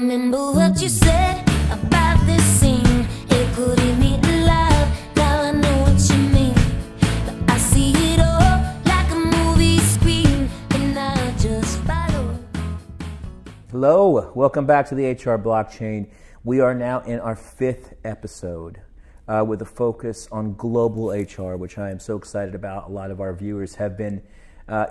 Remember what you said about this scene. It could hit me alive. Now I know what you mean. But I see it all like a movie screen, and I just follow. Hello, welcome back to the HR Blockchain. We are now in our 5th episode with a focus on global HR, which I am so excited about. A lot of our viewers have been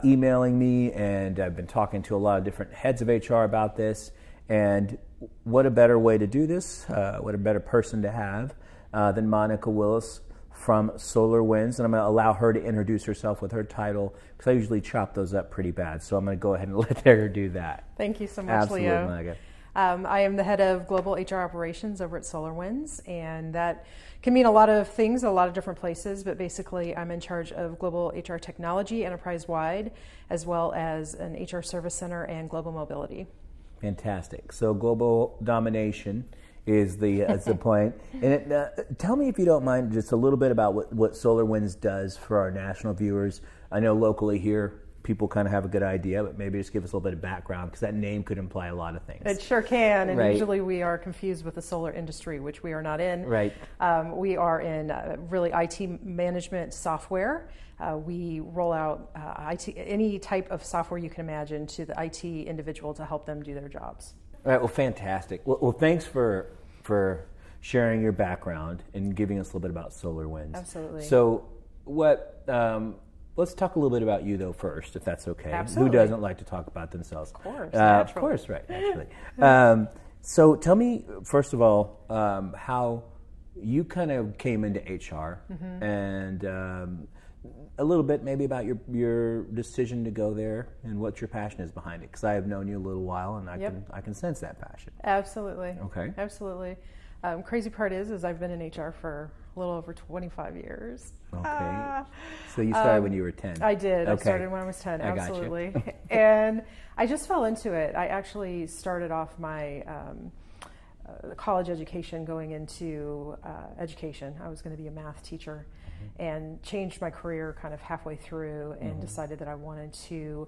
emailing me, and I've been talking to a lot of different heads of HR about this. And what a better way to do this, what a better person to have than Monica Willis from Solarwinds. And I'm going to allow her to introduce herself with her title, because I usually chop those up pretty bad. So I'm going to go ahead and let her do that. Thank you so much, Absolutely, Leo. Monica. I am the head of global HR operations over at Solarwinds, and that can mean a lot of things, a lot of different places, but basically I'm in charge of global HR technology enterprise-wide, as well as an HR service center and global mobility. Fantastic. So global domination is the point. And tell me, if you don't mind, just a little bit about what Solarwinds does for our national viewers. I know locally here, people kind of have a good idea, but maybe just give us a little bit of background, because that name could imply a lot of things. It sure can, and Right. usually we are confused with the solar industry, which we are not in. Right. We are in really IT management software. We roll out any type of software you can imagine to the IT individual to help them do their jobs. All right, well, fantastic. Well, thanks for sharing your background and giving us a little bit about Solarwinds. Absolutely. So let's talk a little bit about you, though, first, if that's okay. Absolutely. Who doesn't like to talk about themselves? Of course, Of naturally. course, right, naturally. So tell me, first of all, how you kind of came into HR, and a little bit maybe about your decision to go there and what your passion is behind it, because I have known you a little while, and I can sense that passion. Absolutely. Okay. Absolutely. Crazy part is I've been in HR for a little over 25 years. Okay. So you started when you were 10. I did. Okay. I started when I was 10, I got you. absolutely. And I just fell into it. I actually started off my college education going into education. I was going to be a math teacher, and changed my career kind of halfway through, and decided that I wanted to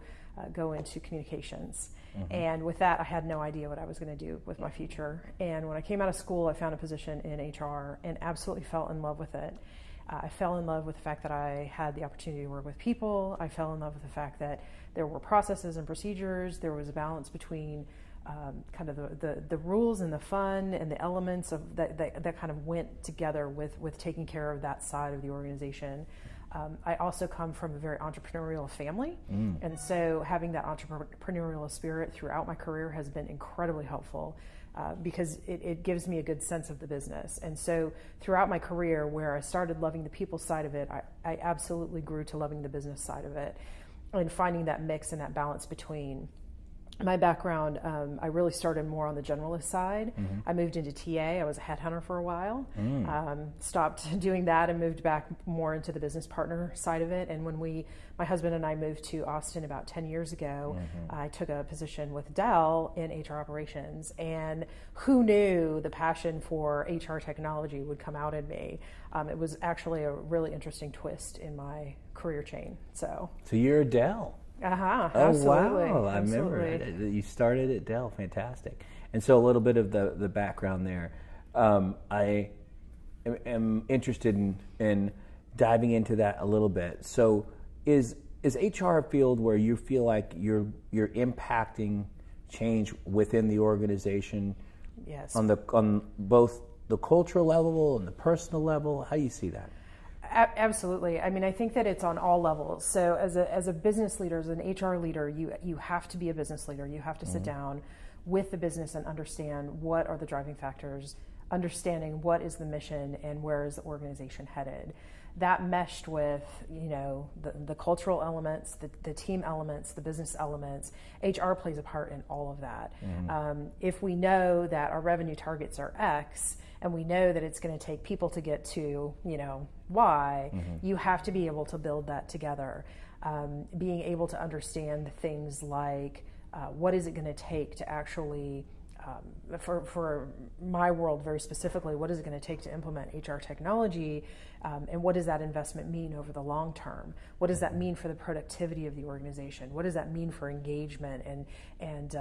go into communications. And with that, I had no idea what I was going to do with my future. And when I came out of school, I found a position in HR and absolutely fell in love with it. I fell in love with the fact that I had the opportunity to work with people. I fell in love with the fact that there were processes and procedures. There was a balance between kind of the rules and the fun and the elements of that kind of went together with taking care of that side of the organization. I also come from a very entrepreneurial family, and so having that entrepreneurial spirit throughout my career has been incredibly helpful, because it gives me a good sense of the business. And so throughout my career, where I started loving the people side of it, I absolutely grew to loving the business side of it, and finding that mix and that balance between. My background, I really started more on the generalist side. I moved into TA. I was a headhunter for a while. Stopped doing that and moved back more into the business partner side of it. And when my husband and I moved to Austin about 10 years ago, I took a position with Dell in HR operations. And who knew the passion for HR technology would come out in me? It was actually a really interesting twist in my career chain. So you're a Dell. Absolutely. Oh, wow. I remember that you started at Dell. Fantastic. And so a little bit of the background there. I am interested in diving into that a little bit. So is HR a field where you feel like you're impacting change within the organization? Yes. On both the cultural level and the personal level? How do you see that? Absolutely. I mean, I think that it's on all levels. So as a business leader, as an HR leader, you have to be a business leader. You have to sit down with the business and understand what are the driving factors, understanding what is the mission and where is the organization headed. That meshed with, the cultural elements, the team elements, the business elements. HR plays a part in all of that. If we know that our revenue targets are X, and we know that it's going to take people to get to, Y, you have to be able to build that together. Being able to understand things like what is it going to take to actually for my world very specifically, what is it going to take to implement HR technology, and what does that investment mean over the long term? What does that mean for the productivity of the organization? What does that mean for engagement and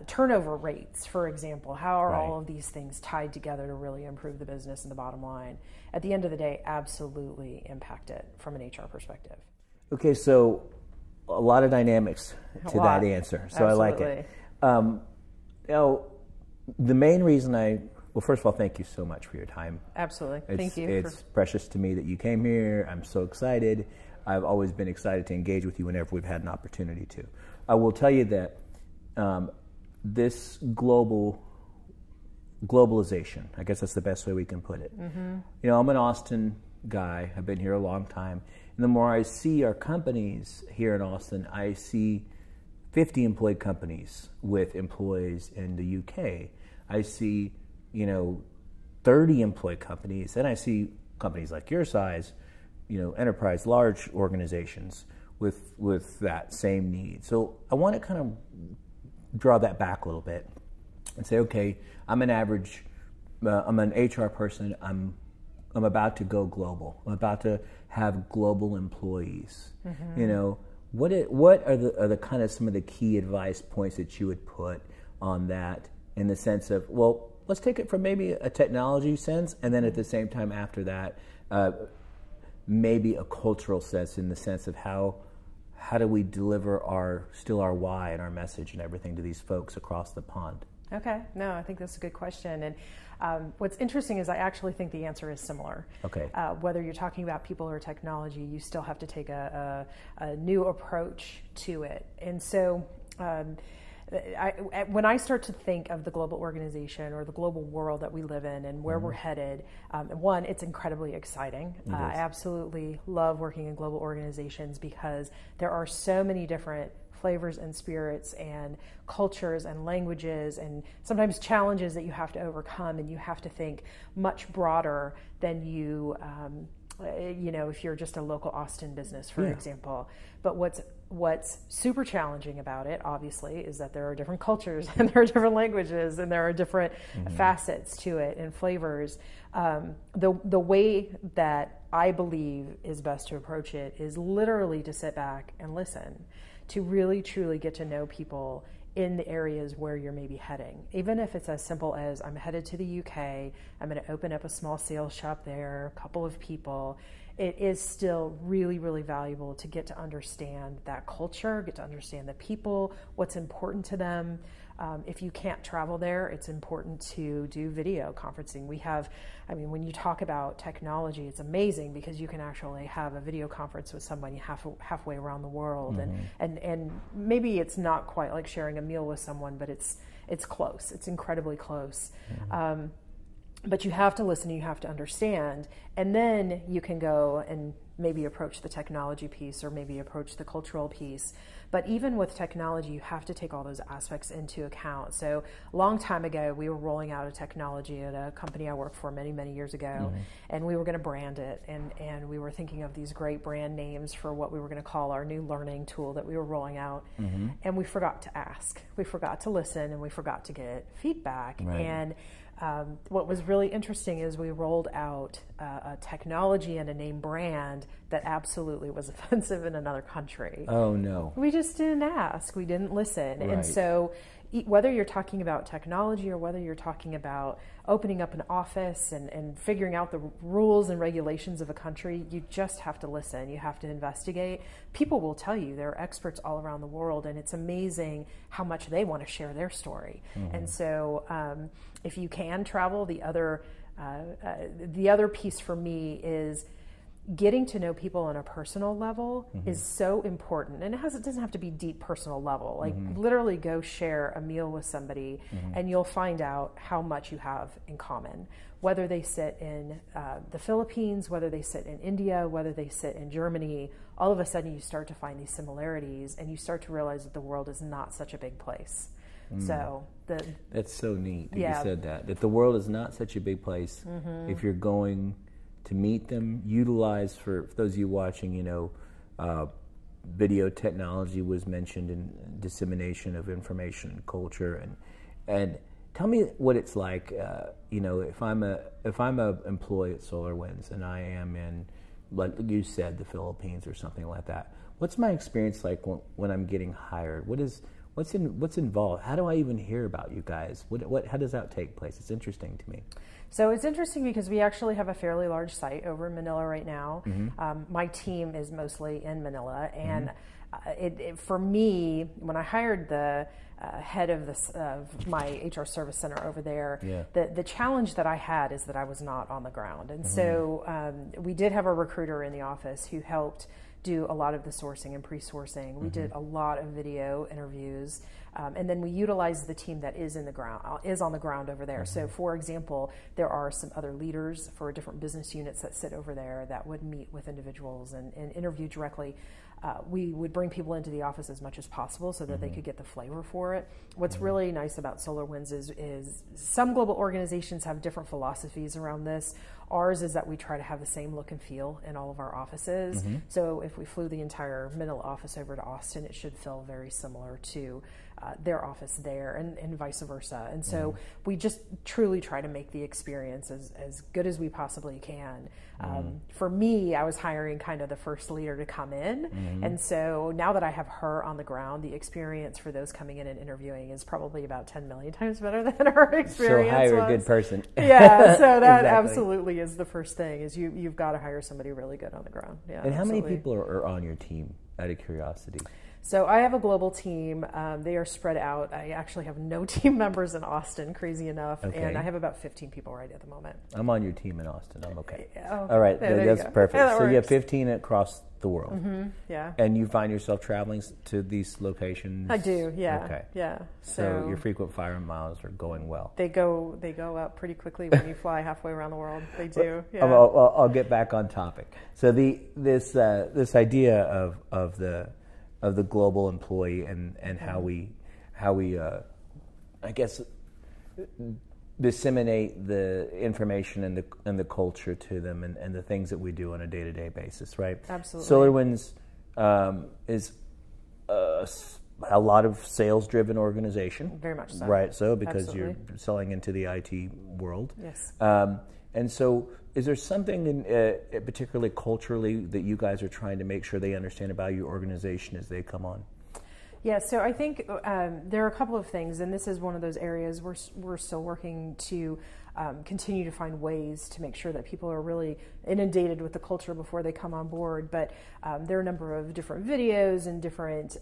turnover rates, for example? How are all of these things tied together to really improve the business and the bottom line? At the end of the day, absolutely impact it from an HR perspective. Okay, so a lot of dynamics to that answer, so Absolutely. I like it. The main reason well, first of all, thank you so much for your time. Absolutely. Thank you. It's precious to me that you came here. I'm so excited. I've always been excited to engage with you whenever we've had an opportunity to. I will tell you that this globalization, I guess that's the best way we can put it. Mm-hmm. I'm an Austin guy. I've been here a long time. And the more I see our companies here in Austin, I see 50 employee companies with employees in the UK. I see, 30 employee companies, and I see companies like your size, enterprise, large organizations with that same need. So I want to kind of draw that back a little bit and say, okay, I'm an HR person. I'm about to go global. I'm about to have global employees. Mm-hmm. What are the kind of some of the key advice points that you would put on that, in the sense of, well, let's take it from maybe a technology sense, and then at the same time after that, maybe a cultural sense, in the sense of how do we deliver our why and our message and everything to these folks across the pond? Okay, no, I think that's a good question. And what's interesting is I actually think the answer is similar. Okay. Whether you're talking about people or technology, you still have to take a new approach to it. And so when I start to think of the global organization or the global world that we live in and where we're headed, one, it's incredibly exciting. I absolutely love working in global organizations because there are so many different flavors and spirits and cultures and languages and sometimes challenges that you have to overcome, and you have to think much broader than you if you're just a local Austin business, for example. But what's super challenging about it, obviously, is that there are different cultures and there are different languages and there are different facets to it and flavors. The way that I believe is best to approach it is literally to sit back and listen, to really truly get to know people in the areas where you're maybe heading. Even if it's as simple as, I'm headed to the UK, I'm going to open up a small sales shop there, a couple of people. It is still really, really valuable to get to understand that culture, get to understand the people, what's important to them. If you can't travel there, it's important to do video conferencing. When you talk about technology, it's amazing because you can actually have a video conference with somebody halfway around the world. And maybe it's not quite like sharing a meal with someone, but it's close. It's incredibly close. But you have to listen, you have to understand, and then you can go and maybe approach the technology piece or maybe approach the cultural piece. But even with technology, you have to take all those aspects into account. So a long time ago, we were rolling out a technology at a company I worked for many, many years ago, and we were going to brand it, and we were thinking of these great brand names for what we were going to call our new learning tool that we were rolling out, and we forgot to ask. We forgot to listen, and we forgot to get feedback. Right. And what was really interesting is we rolled out a technology and a name brand that absolutely was offensive in another country. Oh, no. We just didn't ask. We didn't listen. Right. And so whether you're talking about technology or whether you're talking about opening up an office and figuring out the rules and regulations of a country, you just have to listen. You have to investigate. People will tell you. There are experts all around the world, and it's amazing how much they want to share their story. And so if you can travel, the other piece for me is getting to know people on a personal level is so important. And it doesn't have to be deep personal level. Like literally go share a meal with somebody and you'll find out how much you have in common. Whether they sit in the Philippines, whether they sit in India, whether they sit in Germany, all of a sudden you start to find these similarities and you start to realize that the world is not such a big place. So that's so neat that you said that the world is not such a big place. If you're going to meet them, utilize, for those of you watching, video technology was mentioned in dissemination of information and culture, and Tell me what it's like. If I'm a employee at Solarwinds and I am in, like you said, the Philippines or something like that. What's my experience like when I'm getting hired? What's involved? How do I even hear about you guys? How does that take place? It's interesting to me. So it's interesting because we actually have a fairly large site over in Manila right now. My team is mostly in Manila, and for me, when I hired the head of my HR service center over there, the challenge that I had is that I was not on the ground, and so we did have a recruiter in the office who helped do a lot of the sourcing and pre-sourcing. We did a lot of video interviews, and then we utilized the team that is on the ground over there. So, for example, there are some other leaders for different business units that sit over there that would meet with individuals and interview directly. We would bring people into the office as much as possible so that they could get the flavor for it. What's really nice about SolarWinds is some global organizations have different philosophies around this. Ours is that we try to have the same look and feel in all of our offices. So if we flew the entire Manila office over to Austin, it should feel very similar to their office there, and vice versa. And so we just truly try to make the experience as good as we possibly can. For me, I was hiring kind of the first leader to come in. And so now that I have her on the ground, the experience for those coming in and interviewing is probably about 10 million times better than our experience So hire was. a good person. Yeah, so that Exactly. absolutely is the first thing, is you've got to hire somebody really good on the ground. Yeah, And how many absolutely. people are on your team, out of curiosity? So I have a global team. They are spread out. I actually have no team members in Austin, crazy enough, and I have about 15 people right at the moment. I'm on your team in Austin. I'm okay. Oh, All right, there that's you go. perfect. Yeah, that So you have works. 15 across the world. Yeah, And you find yourself traveling to these locations? I do. Yeah, Okay. yeah. So your frequent flyer miles are going well. They go up pretty quickly when you fly halfway around the world. They do. Yeah. I'll get back on topic. So this idea of the global employee and how we I guess disseminate the information and the culture to them and the things that we do on a day-to-day basis, right? Absolutely. SolarWinds is a lot of sales-driven organization. Very much so. Right, so because Absolutely. you're selling into the IT world. Yes. And so is there something particularly culturally that you guys are trying to make sure they understand about your organization as they come on? Yeah, so I think there are a couple of things, and this is one of those areas we're still working to continue to find ways to make sure that people are really inundated with the culture before they come on board. But there are a number of different videos and different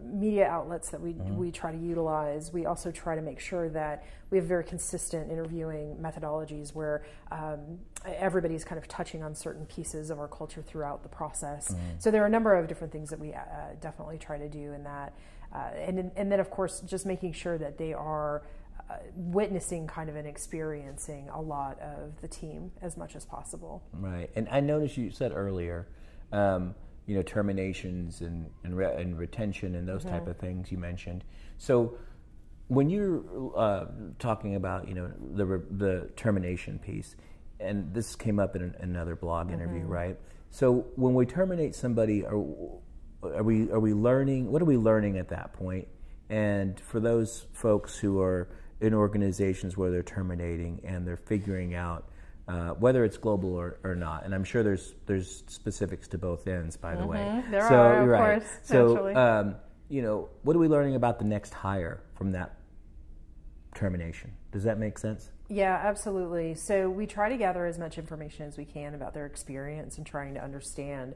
media outlets that we try to utilize. We also try to make sure that we have very consistent interviewing methodologies where everybody's kind of touching on certain pieces of our culture throughout the process. So there are a number of different things that we definitely try to do in that. And then, of course, just making sure that they are witnessing kind of and experiencing a lot of the team as much as possible. Right. And I noticed you said earlier, terminations and retention and those type of things you mentioned. So when you're talking about, the termination piece, and this came up in another blog interview, right? So when we terminate somebody, are we learning? What are we learning at that point? And for those folks who are in organizations where they're terminating and they're figuring out whether it's global or not, and I'm sure there's specifics to both ends, by the way. There so, are, of right. course. So, naturally. what are we learning about the next hire from that termination? Does that make sense? Yeah, absolutely. So we try to gather as much information as we can about their experience and trying to understand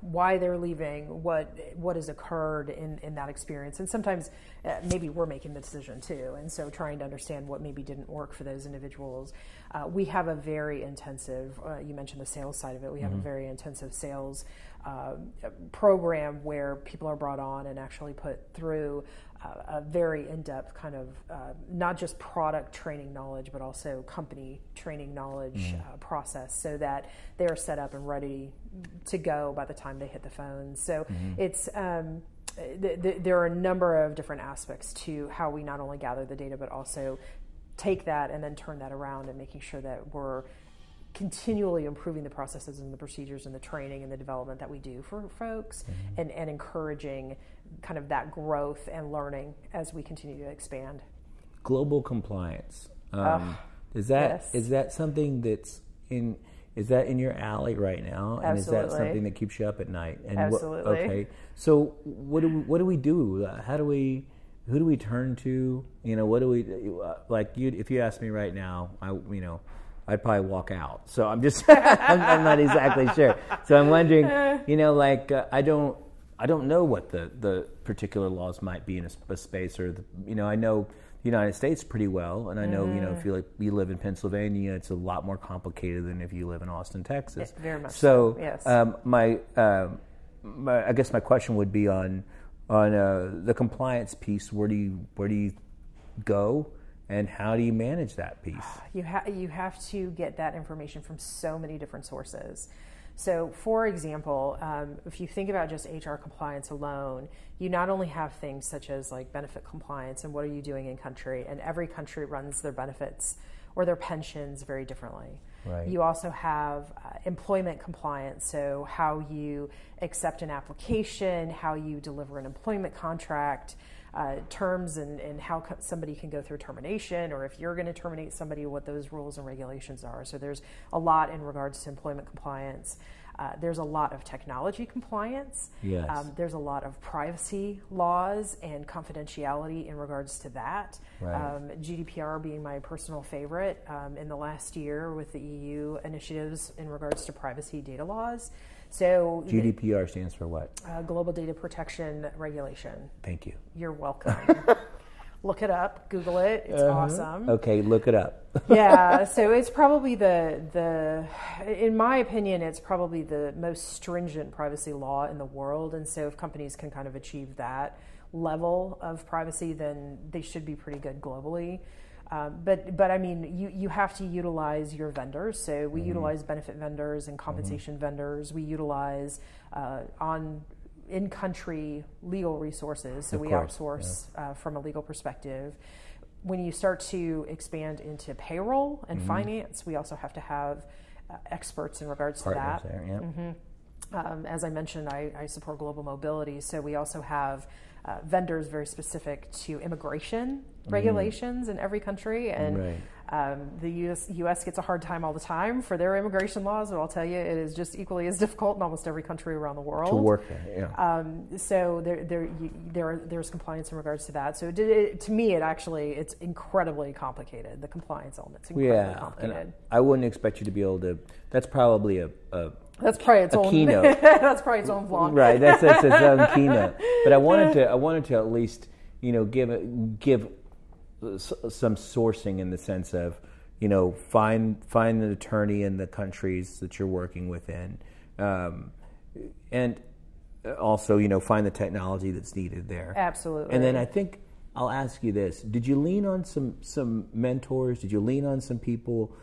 why they're leaving, what has occurred in that experience. And sometimes maybe we're making the decision too. And so trying to understand what maybe didn't work for those individuals. We have a very intensive, you mentioned the sales side of it, we have a very intensive sales program where people are brought on and actually put through a very in-depth kind of not just product training knowledge, but also company training knowledge process, so that they are set up and ready to go by the time they hit the phone. So it's there are a number of different aspects to how we not only gather the data, but also take that and then turn that around and making sure that we're continually improving the processes and the procedures and the training and the development that we do for folks, and encouraging kind of that growth and learning as we continue to expand. Global compliance. Is yes. that something that's in? Is that in your alley right now? And Absolutely. is that something that keeps you up at night? And Absolutely. Okay. So what do we do? Who do we turn to? You know, what do we like? If you ask me right now, I'd probably walk out. So I'm just I'm not exactly sure. So I'm wondering, I don't know what the particular laws might be in a space, or I know the United States pretty well, and I know if you live in Pennsylvania, it's a lot more complicated than if you live in Austin, Texas. Very much So yes. I guess my question would be on the compliance piece. Where do you go, and how do you manage that piece? You have to get that information from so many different sources. So, for example, if you think about just HR compliance alone, you not only have things such as like benefit compliance and what are you doing in country, and every country runs their benefits or their pensions very differently. Right. You also have employment compliance, so how you accept an application, how you deliver an employment contract, terms and how somebody can go through termination, or if you're going to terminate somebody, what those rules and regulations are. So there's a lot in regards to employment compliance. There's a lot of technology compliance. Yes. There's a lot of privacy laws and confidentiality in regards to that. Right. GDPR being my personal favorite in the last year with the EU initiatives in regards to privacy data laws. So GDPR stands for what? Global Data Protection Regulation. Thank you. You're welcome. Look it up, Google it. It's awesome. Okay, look it up. Yeah, so it's probably in my opinion, it's probably the most stringent privacy law in the world. And so if companies can kind of achieve that level of privacy, then they should be pretty good globally. But I mean, you have to utilize your vendors. So we utilize benefit vendors and compensation vendors. We utilize in-country legal resources. So we outsource from a legal perspective. When you start to expand into payroll and finance, we also have to have experts in regards to that. There, yeah. As I mentioned, I support global mobility. So we also have vendors very specific to immigration regulations in every country, and the U.S. gets a hard time all the time for their immigration laws, but I'll tell you, it is just equally as difficult in almost every country around the world to work there. Yeah. So there's compliance in regards to that. So to me, it's incredibly complicated. The compliance element's incredibly complicated. And I wouldn't expect you to be able to. That's probably that's probably its own keynote. That's probably its own vlog. Right. That's its own keynote. But I wanted to at least give some sourcing in the sense of find an attorney in the countries that you're working within, and also find the technology that's needed there. Absolutely. And then I think I'll ask you this: did you lean on some mentors? Did you lean on some people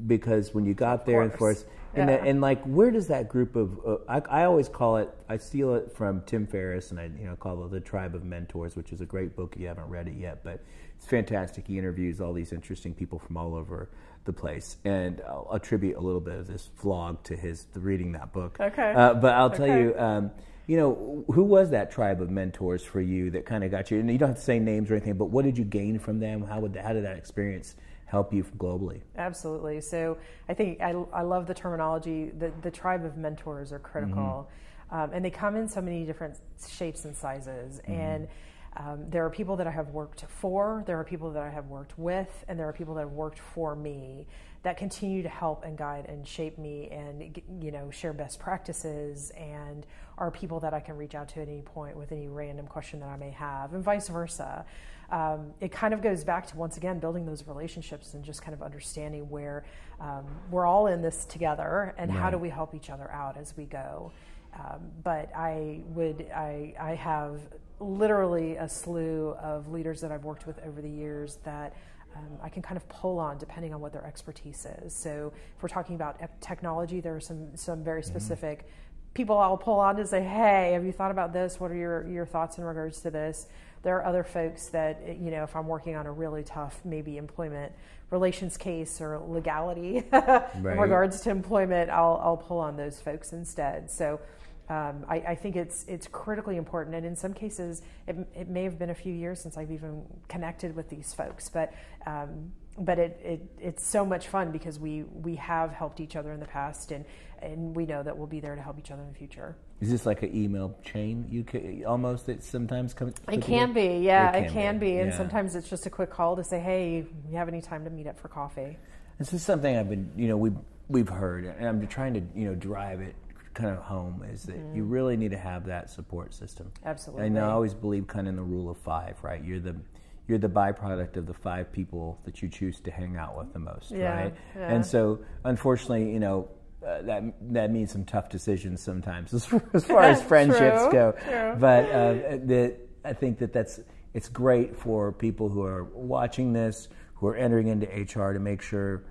because when you got there, of course, and like where does that group of I always call it, I steal it from Tim Ferriss, and I call it the Tribe of Mentors, which is a great book if you haven't read it yet, but it's fantastic. He interviews all these interesting people from all over the place, and I'll attribute a little bit of this vlog to reading that book. Okay. But I'll tell you, who was that tribe of mentors for you that kind of got you? And you don't have to say names or anything, but what did you gain from them? How did that experience help you globally? Absolutely. So I think I love the terminology. The tribe of mentors are critical, and they come in so many different shapes and sizes. And there are people that I have worked for, there are people that I have worked with, and there are people that have worked for me that continue to help and guide and shape me and share best practices, and are people that I can reach out to at any point with any random question that I may have, and vice versa. It kind of goes back to, once again, building those relationships and just kind of understanding where we're all in this together, and how do we help each other out as we go. But I have literally a slew of leaders that I've worked with over the years that I can kind of pull on depending on what their expertise is. So if we're talking about technology, there are some very specific people I'll pull on to say, hey, have you thought about this? What are your thoughts in regards to this? There are other folks that, if I'm working on a really tough, maybe employment relations case or legality in regards to employment, I'll pull on those folks instead. So I think it's critically important, and in some cases, it may have been a few years since I've even connected with these folks, but it's so much fun because we have helped each other in the past, and we know that we'll be there to help each other in the future. Is this like an email chain? You can, almost that sometimes comes. It can be, yeah, it can be, and yeah. sometimes it's just a quick call to say, hey, you have any time to meet up for coffee? This is something I've been, we've heard, and I'm trying to, drive it kind of home, is that you really need to have that support system. Absolutely. And I always believe kind of in the rule of 5, right? You're the byproduct of the 5 people that you choose to hang out with the most, right? Yeah. And so, unfortunately, that means some tough decisions sometimes as far as friendships go. True. But I think it's great for people who are watching this, who are entering into HR, to make sure,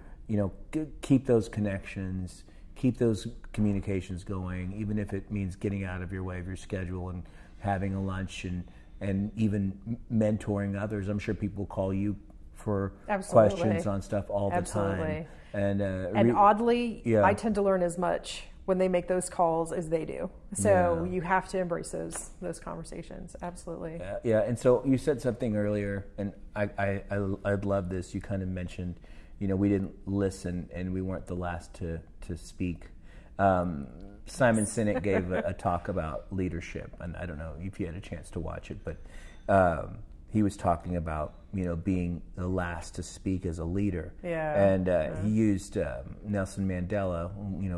keep those connections, keep those communications going, even if it means getting out of your way of your schedule and having a lunch and even mentoring others. I'm sure people call you for questions on stuff all the time. And oddly, I tend to learn as much when they make those calls as they do. So you have to embrace those conversations. Absolutely. Yeah. And so you said something earlier, and I'd love this. You kind of mentioned, we didn't listen and we weren't the last to speak. Simon Sinek gave a talk about leadership, and I don't know if you had a chance to watch it, but he was talking about being the last to speak as a leader. Yeah. And he used Nelson Mandela,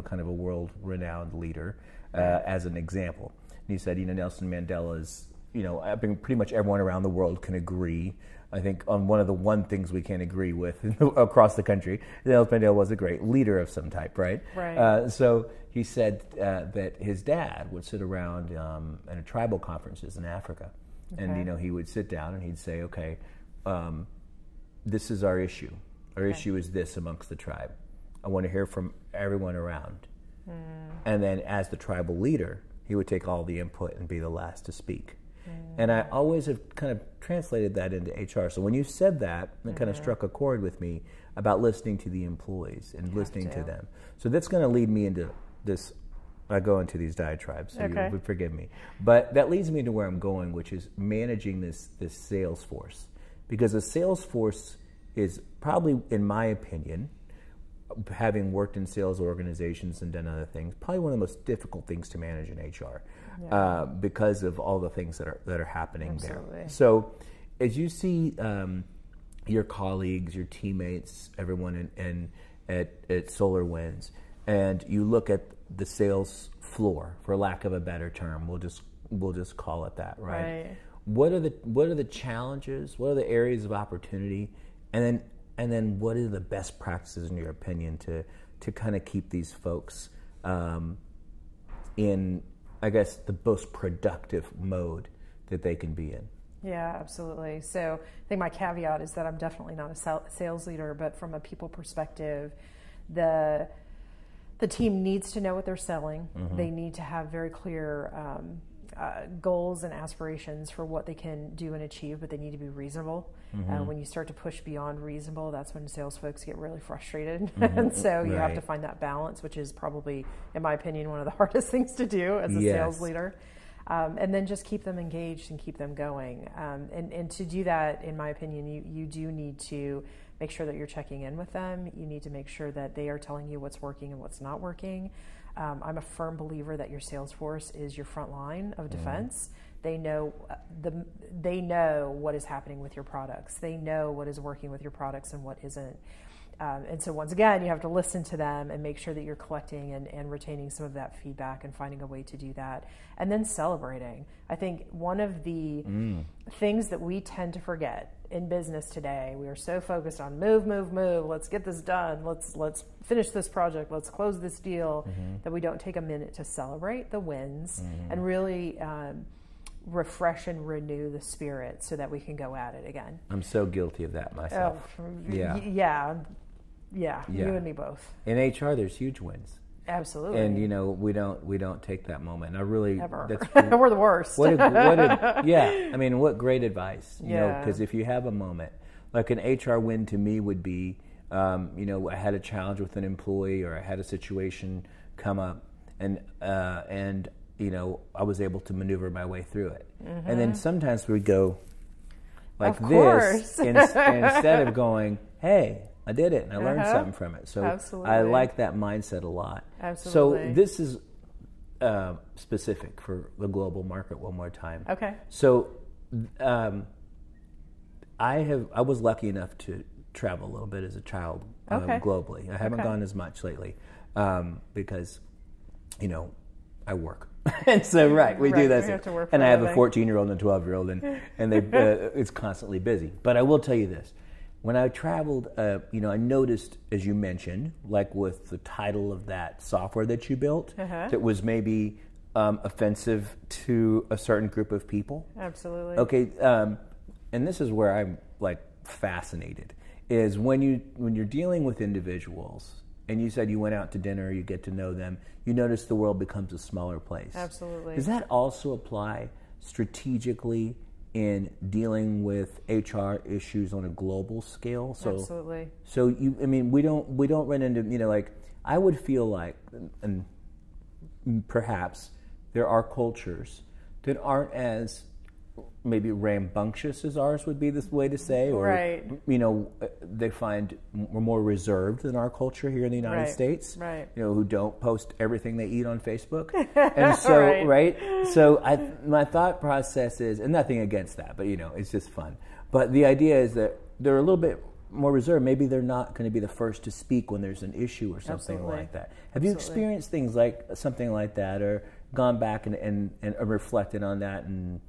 kind of a world-renowned leader, as an example. And he said, Nelson Mandela is, I think pretty much everyone around the world can agree, I think, on one of the things we can agree with across the country. Nelson Mandela was a great leader of some type, right? Right. So he said that his dad would sit around in tribal conferences in Africa. Okay. And, he would sit down and he'd say, okay, this is our issue. Our issue is this amongst the tribe. I want to hear from everyone around. And then as the tribal leader, he would take all the input and be the last to speak. And I always have kind of translated that into HR. So when you said that, it kind of struck a chord with me about listening to the employees and listening to them. So that's going to lead me into this. I go into these diatribes, so you would forgive me. But that leads me to where I'm going, which is managing this sales force. Because a sales force is probably, in my opinion, having worked in sales organizations and done other things, probably one of the most difficult things to manage in HR, because of all the things that are happening there. So as you see your colleagues, your teammates, everyone at Solarwinds, and you look at the sales floor, for lack of a better term, we'll just call it that, right? What are the challenges? What are the areas of opportunity? And then what are the best practices, in your opinion, to kind of keep these folks in, I guess, the most productive mode that they can be in? Yeah, absolutely. So I think my caveat is that I'm definitely not a sales leader, but from a people perspective, the team needs to know what they're selling. They need to have very clear goals and aspirations for what they can do and achieve, but they need to be reasonable. When you start to push beyond reasonable, that's when sales folks get really frustrated. And so you have to find that balance, which is probably, in my opinion, one of the hardest things to do as a sales leader. And then just keep them engaged and keep them going. And to do that, in my opinion, you do need to make sure that you're checking in with them. You need to make sure that they are telling you what's working and what's not working. I'm a firm believer that your sales force is your front line of defense. They know what is happening with your products. They know what is working with your products and what isn't. And so once again, you have to listen to them and make sure that you're collecting and retaining some of that feedback and finding a way to do that. And then celebrating. I think one of the things that we tend to forget in business today, we are so focused on move, let's get this done, let's finish this project, let's close this deal, that we don't take a minute to celebrate the wins and really refresh and renew the spirit so that we can go at it again. I'm so guilty of that myself. Yeah, you and me both. In HR, there's huge wins. Absolutely. And we don't take that moment. I really ever. We're the worst. What great advice. Because if you have a moment, like an HR win to me would be, I had a challenge with an employee, or I had a situation come up, and I was able to maneuver my way through it. And then sometimes we go like Of this course. instead of going, hey, I did it and I learned something from it. So Absolutely. I like that mindset a lot. Absolutely. So this is specific for the global market one more time. Okay. So I was lucky enough to travel a little bit as a child globally. I haven't gone as much lately because, I work. And so, we do that. We have to work and for I have a living. 14-year-old and a 12-year-old, and they it's constantly busy. But I will tell you this. When I traveled, I noticed, as you mentioned, like with the title of that software that you built, that was maybe offensive to a certain group of people. Absolutely. Okay, and this is where I'm like fascinated, is when you're dealing with individuals, and you said you went out to dinner, you get to know them, you notice the world becomes a smaller place. Absolutely. Does that also apply strategically in dealing with HR issues on a global scale? So, Absolutely. So we don't run into I would feel like, and perhaps there are cultures that aren't as maybe rambunctious as ours would be this way to say, or they find we're more reserved than our culture here in the United States. Right. Who don't post everything they eat on Facebook, and so So my thought process is, and nothing against that, but it's just fun. But the idea is that they're a little bit more reserved. Maybe they're not going to be the first to speak when there's an issue or something Absolutely. like that. Have you experienced things like something like that, or gone back and reflected on that, and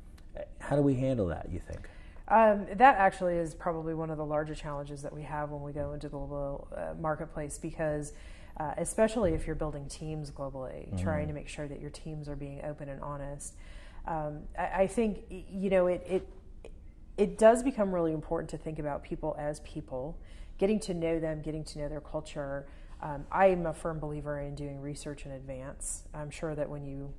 how do we handle that, you think? That actually is probably one of the larger challenges that we have when we go into the global marketplace, because especially if you're building teams globally, trying to make sure that your teams are being open and honest. I think, it does become really important to think about people as people, getting to know them, getting to know their culture. I'm a firm believer in doing research in advance. I'm sure that when you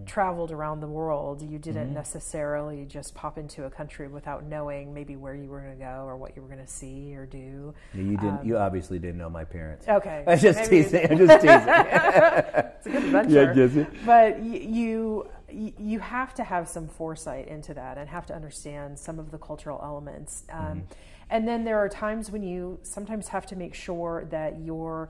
traveled around the world, you didn't necessarily just pop into a country without knowing maybe where you were going to go or what you were going to see or do. Yeah, you didn't. You obviously didn't know my parents. Okay. I'm just teasing. It's a good adventure. Yeah, but you have to have some foresight into that and have to understand some of the cultural elements. And then there are times when you sometimes have to make sure that you're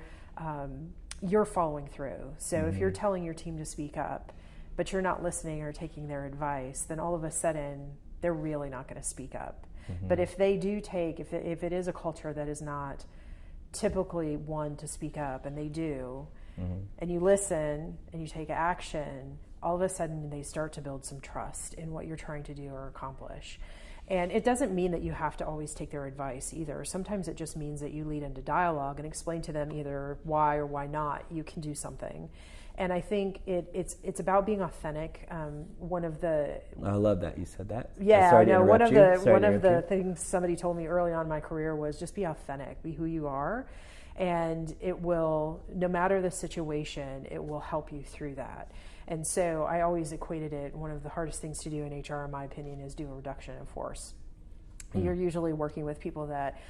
following through. So if you're telling your team to speak up, but you're not listening or taking their advice, then all of a sudden they're really not going to speak up. But if they do if it is a culture that is not typically one to speak up, and they do, and you listen and you take action, all of a sudden they start to build some trust in what you're trying to do or accomplish. And it doesn't mean that you have to always take their advice either. Sometimes it just means that you lead into dialogue and explain to them either why or why not you can do something. And I think it's about being authentic. One of the I love that you said that. yeah, no. One of the things somebody told me early on in my career was just be authentic, be who you are, and it will, no matter the situation, it will help you through that. And so I always equated it, one of the hardest things to do in HR, in my opinion, is do a reduction in force. You're usually working with people that,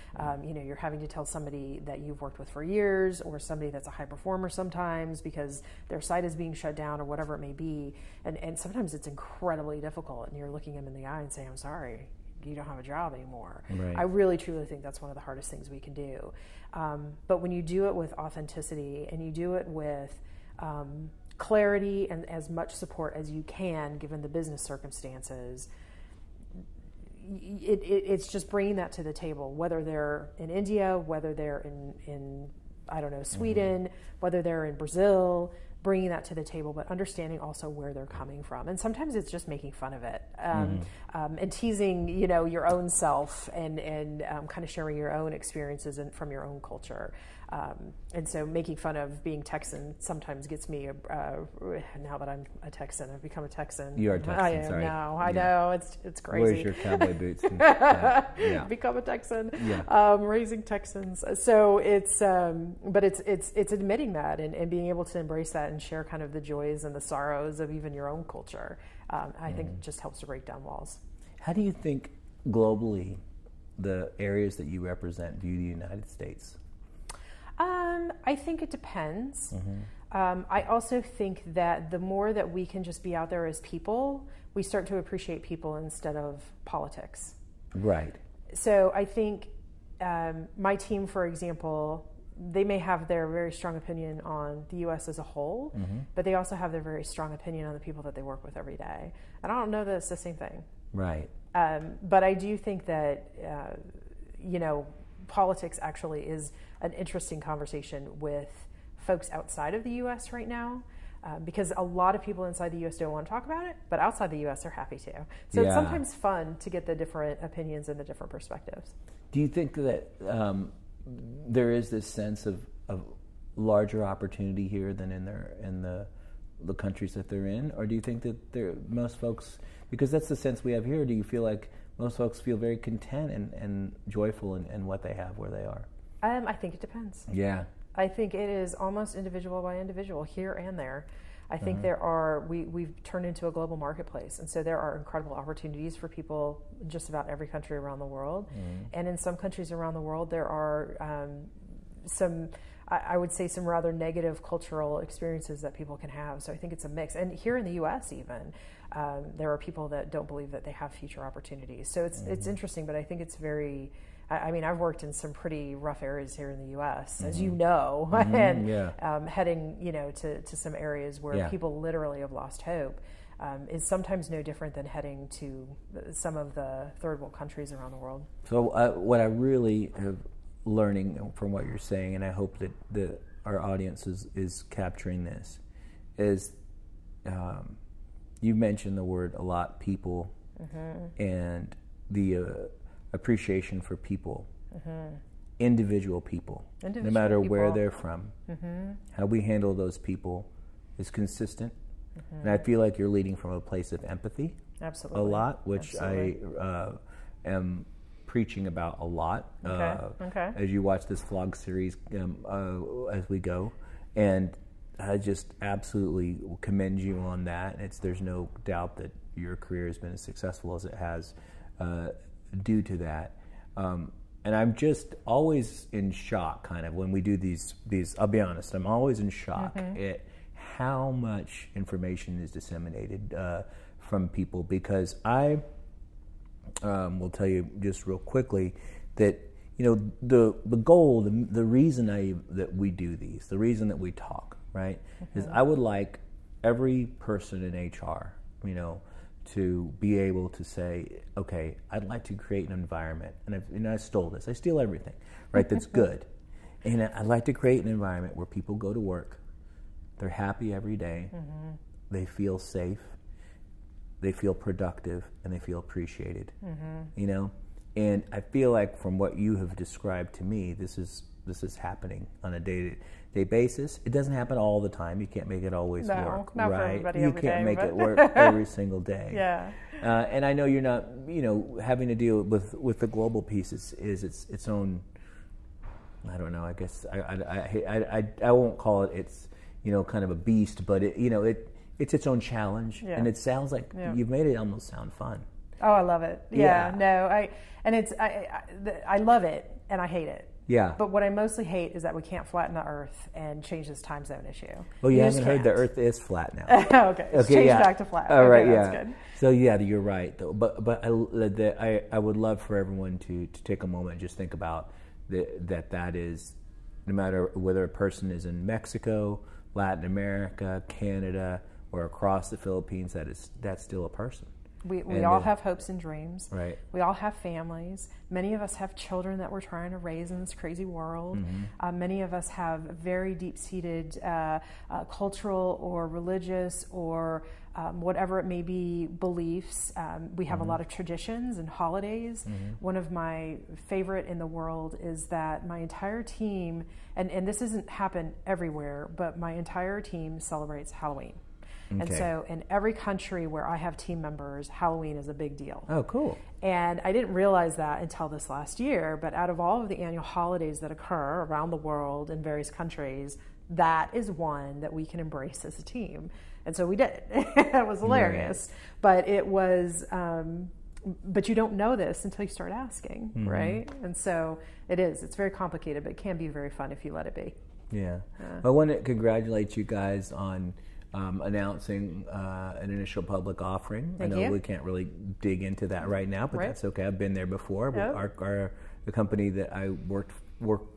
you're having to tell somebody that you've worked with for years, or somebody that's a high performer sometimes because their site is being shut down or whatever it may be. And sometimes it's incredibly difficult, and you're looking them in the eye and saying, I'm sorry, you don't have a job anymore. Right. I really, truly think that's one of the hardest things we can do. But when you do it with authenticity and you do it with clarity and as much support as you can, given the business circumstances, it's just bringing that to the table, whether they're in India, whether they're in I don't know, Sweden, whether they're in Brazil, bringing that to the table, but understanding also where they're coming from. And sometimes it's just making fun of it, and teasing, your own self, and kind of sharing your own experiences from your own culture. And so making fun of being Texan sometimes gets me, now that I'm a Texan, I've become a Texan. You are Texan, I am sorry. now. I know, it's crazy. Where's your cowboy boots? Yeah. Become a Texan, Yeah. raising Texans. So it's, but it's admitting that and being able to embrace that and share kind of the joys and the sorrows of even your own culture. I think just helps to break down walls. How do you think globally the areas that you represent view the United States? I think it depends. I also think that the more that we can just be out there as people, we start to appreciate people instead of politics. Right. So I think my team, for example, they may have their very strong opinion on the U.S. as a whole, but they also have their very strong opinion on the people that they work with every day. And I don't know that it's the same thing. Right. But I do think that, politics actually is an interesting conversation with folks outside of the U.S. right now, because a lot of people inside the U.S. don't want to talk about it, but outside the U.S. are happy to. So it's sometimes fun to get the different opinions and the different perspectives. Do you think that there is this sense of larger opportunity here than in the countries that they're in, or do you think that most folks, because that's the sense we have here, do you feel like most folks feel very content and joyful in what they have where they are? I think it depends. Yeah. I think it is almost individual by individual, here and there. I think we've turned into a global marketplace, and so there are incredible opportunities for people in just about every country around the world. And in some countries around the world, there are I would say some rather negative cultural experiences that people can have. So I think it's a mix. And here in the U.S. even, there are people that don't believe that they have future opportunities. So it's interesting, but I think it's very... I mean, I've worked in some pretty rough areas here in the U.S., as you know, and heading, to some areas where people literally have lost hope is sometimes no different than heading to some of the third world countries around the world. So what I really am learning from what you're saying, and I hope that our audience is capturing this, is you mentioned the word a lot, people, and the appreciation for people, individual people, no matter where they're from. How we handle those people is consistent, and I feel like you're leading from a place of empathy. Absolutely. A lot, which I am preaching about a lot as you watch this vlog series as we go, and I just absolutely commend you on that. There's no doubt that your career has been as successful as it has due to that, and I'm just always in shock, kind of, when we do these. I'll be honest, I'm always in shock at how much information is disseminated from people. Because I will tell you just real quickly that the goal, the reason that we do these, the reason that we talk, right, is I would like every person in HR, to be able to say, okay, I'd like to create an environment, and I stole this. I steal everything, right? That's good, and I'd like to create an environment where people go to work, they're happy every day, they feel safe, they feel productive, and they feel appreciated. And I feel like from what you have described to me, this is happening on a day-to-day basis. It doesn't happen all the time. You can't make it always work, not right? For everybody you every can't day, make but... it work every single day. Yeah. And I know you're not, having to deal with the global piece is its own. I don't know. I guess I won't call it its kind of a beast, but it's its own challenge, and it sounds like you've made it almost sound fun. Oh, I love it. Yeah. No, I love it and I hate it. Yeah. But what I mostly hate is that we can't flatten the Earth and change this time zone issue. Well, you haven't heard the Earth is flat now. Okay. Let's change back to flat. All right. That's good. So you're right though. But I would love for everyone to take a moment and just think about that is, no matter whether a person is in Mexico, Latin America, Canada, or across the Philippines, that's still a person. We all have hopes and dreams. Right. We all have families. Many of us have children that we're trying to raise in this crazy world. Many of us have very deep-seated cultural or religious or whatever it may be beliefs. We have a lot of traditions and holidays. One of my favorite in the world is that my entire team, and this doesn't happen everywhere, but my entire team celebrates Halloween. And so in every country where I have team members, Halloween is a big deal. Oh, cool. And I didn't realize that until this last year, but out of all of the annual holidays that occur around the world in various countries, that is one that we can embrace as a team. And so we did. It was hilarious. But it was, but you don't know this until you start asking, right? And so it's very complicated, but it can be very fun if you let it be. Yeah. I want to congratulate you guys on announcing an initial public offering. Thank I know you. we can't really dig into that right now, but Right. that's okay. I've been there before. Yep. The company that I worked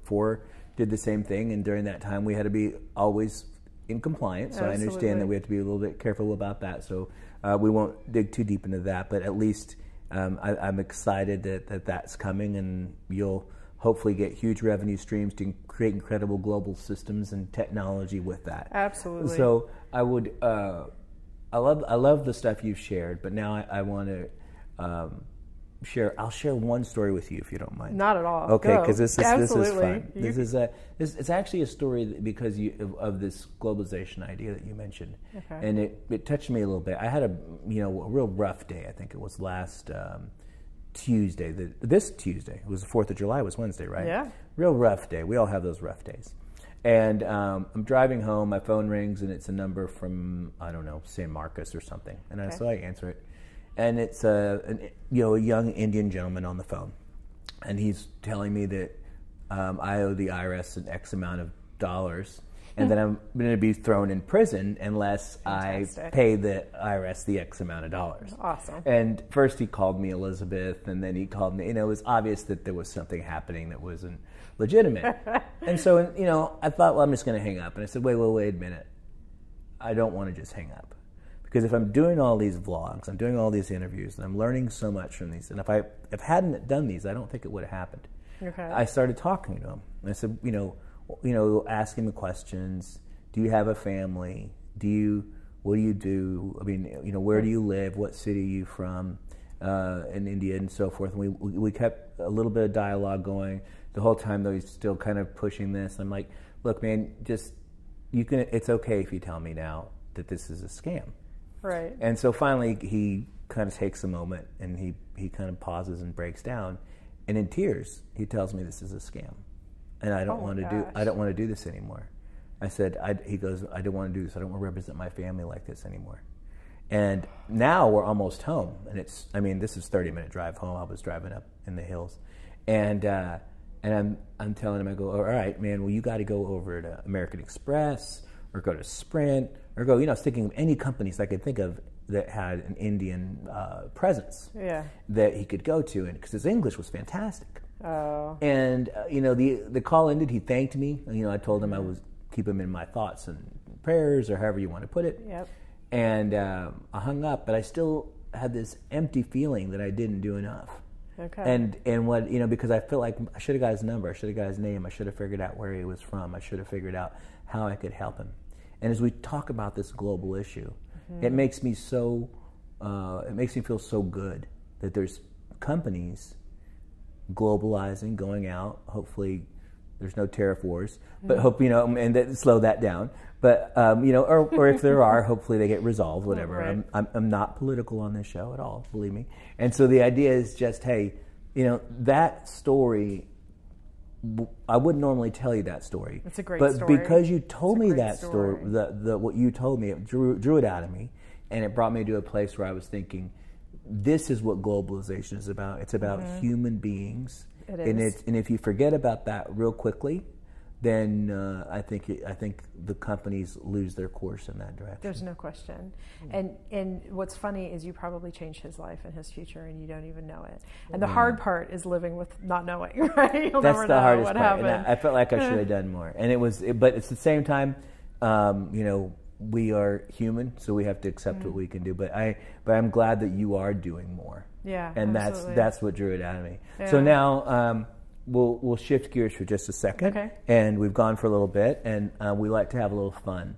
for did the same thing, and during that time we had to be always in compliance. So I understand Absolutely. that we have to be a little bit careful about that. So we won't dig too deep into that, but at least I'm excited that that's coming, and you'll hopefully get huge revenue streams to create incredible global systems and technology with that. Absolutely. So I would, I love the stuff you've shared, but now I want to I'll share one story with you if you don't mind. Not at all. Okay, Go. because this is Absolutely. fun. It's actually a story because of this globalization idea that you mentioned, Okay. and it touched me a little bit. I had a real rough day. I think it was last Tuesday. This Tuesday, it was the 4th of July. It was Wednesday, right? Yeah. Real rough day. We all have those rough days. And I'm driving home. My phone rings, and it's a number from, I don't know, San Marcos or something. And so I answer it, and it's a young Indian gentleman on the phone, and he's telling me that I owe the IRS an X amount of dollars, and that I'm going to be thrown in prison unless Fantastic. I pay the IRS the X amount of dollars. Awesome. And first he called me Elizabeth, and then he called me, it was obvious that there was something happening that wasn't legitimate. And so, I thought, well, I'm just going to hang up. And I said, wait a minute. I don't want to just hang up. Because if I'm doing all these vlogs, I'm doing all these interviews, and I'm learning so much from these, and if I hadn't done these, I don't think it would have happened. Okay. I started talking to him. And I said, ask him questions. Do you have a family? What do you do? I mean, where do you live? What city are you from? In India and so forth. And we kept a little bit of dialogue going the whole time, though he's still kind of pushing this. I'm like, look, man, it's okay if you tell me now that this is a scam. Right. And so finally he kind of takes a moment, and he kind of pauses and breaks down, and in tears he tells me this is a scam, and I don't want to do this anymore. I said, he goes, I don't want to do this. I don't want to represent my family like this anymore. And now we're almost home, and this is 30-minute drive home. I was driving up in the hills, and I'm telling him, I go, all right, man, well, you got to go over to American Express or go to Sprint or go, I was thinking of any companies I could think of that had an Indian presence that he could go to, and because his English was fantastic. Oh. And the call ended. He thanked me. I told him I would keep him in my thoughts and prayers, or however you want to put it. Yep. And I hung up, but I still had this empty feeling that I didn't do enough. Okay. And what because I feel like I should have got his number, I should have got his name, I should have figured out where he was from, I should have figured out how I could help him. And as we talk about this global issue, it makes me feel so good that there's companies globalizing, going out. Hopefully, there's no tariff wars, but hope and that slow that down. But or if there are, hopefully they get resolved. Whatever. Right. I'm not political on this show at all, believe me. And so the idea is just, hey, that story. I wouldn't normally tell you that story. It's a great but story. But because you told me great that story, what you told me, it drew it out of me, and it brought me to a place where I was thinking, this is what globalization is about. It's about human beings. It is. And if you forget about that real quickly, then I think the companies lose their course in that direction. There's no question. And what's funny is you probably changed his life and his future, and you don't even know it. And the hard part is living with not knowing, right? You'll That's never the know hardest what part. happened. And I felt like I should have done more. And but it's the same time, we are human, so we have to accept what we can do. But I'm glad that you are doing more. Yeah, and absolutely. that's what drew it out of me. Yeah. So now we'll shift gears for just a second. Okay. And we've gone for a little bit, and we like to have a little fun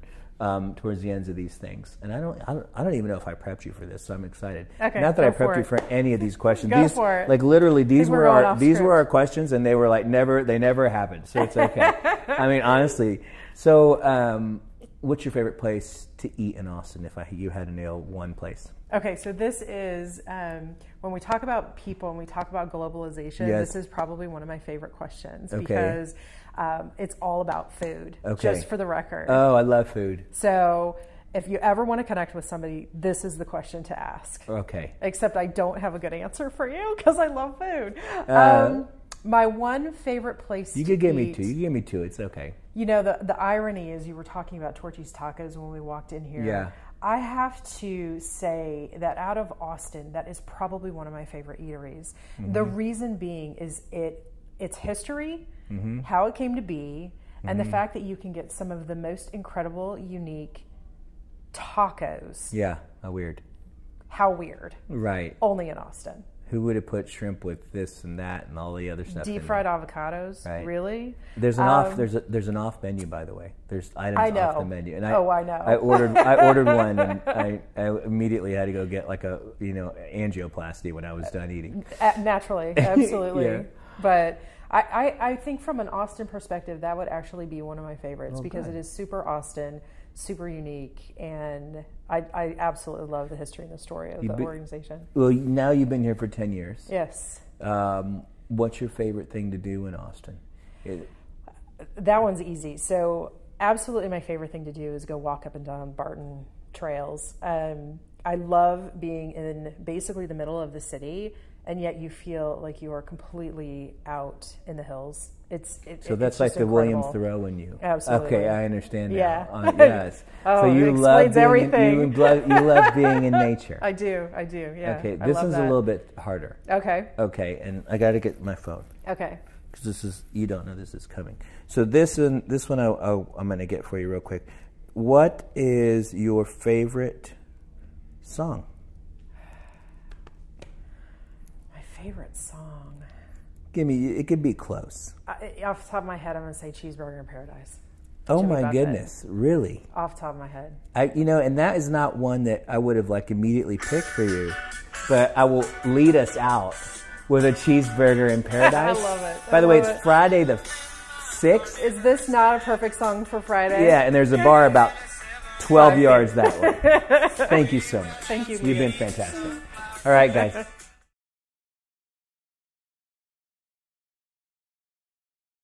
towards the ends of these things. And I don't even know if I prepped you for this, so I'm excited. Okay, Not that I go for prepped you it. for any of these questions. Go for it. Like literally, these we're were going our off these script. were our questions, and they were like they never happened. So it's okay. I mean, honestly. So, what's your favorite place to eat in Austin? If you had to nail one place. Okay, so this is, when we talk about people and we talk about globalization, Yes. this is probably one of my favorite questions Okay. because it's all about food, Okay. just for the record. Oh, I love food. So if you ever want to connect with somebody, this is the question to ask. Okay. Except I don't have a good answer for you because I love food. My one favorite place You to could give me eat- two. You can give me two. It's okay. You know, the irony is you were talking about Torchy's Tacos when we walked in here. Yeah. I have to say that out of Austin, that is probably one of my favorite eateries. The reason being is its history, how it came to be, and the fact that you can get some of the most incredible, unique tacos. Yeah. How weird. How weird. Right. Only in Austin. Who would have put shrimp with this and that and all the other stuff? Deep fried avocados, Right. really? There's an off menu, by the way. There's items I know. off the menu, and I know. I ordered one, and I immediately had to go get like a angioplasty when I was done eating. Naturally, absolutely. Yeah. But I think from an Austin perspective, that would actually be one of my favorites because good. it is super Austin, super unique, and I absolutely love the history and the story of the organization. Well, now you've been here for 10 years. Yes. What's your favorite thing to do in Austin? That one's easy. So absolutely my favorite thing to do is go walk up and down Barton trails. I love being in basically the middle of the city, and yet you feel like you are completely out in the hills. So that's like the incredible. William Thoreau in you. Absolutely. Okay, I understand now. Yeah. Yes. Oh, so you it love explains everything. you love being in nature. I do. Yeah. Okay, I this love one's a that. little bit harder. Okay. Okay, and I got to get my phone. Okay. Because you don't know this is coming. So this one I'm going to get for you real quick. What is your favorite song? My favorite song. It could be close. Off the top of my head, I'm going to say Cheeseburger in Paradise. Oh Jimmy my Buffett. goodness, really? Off the top of my head. And that is not one that I would have like immediately picked for you, but I will lead us out with a Cheeseburger in Paradise. I love it. By the way, it's Friday the 6th. Is this not a perfect song for Friday? Yeah, and there's a bar about 12 yards that way. Thank you so much. Thank you. You've been fantastic. All right, guys.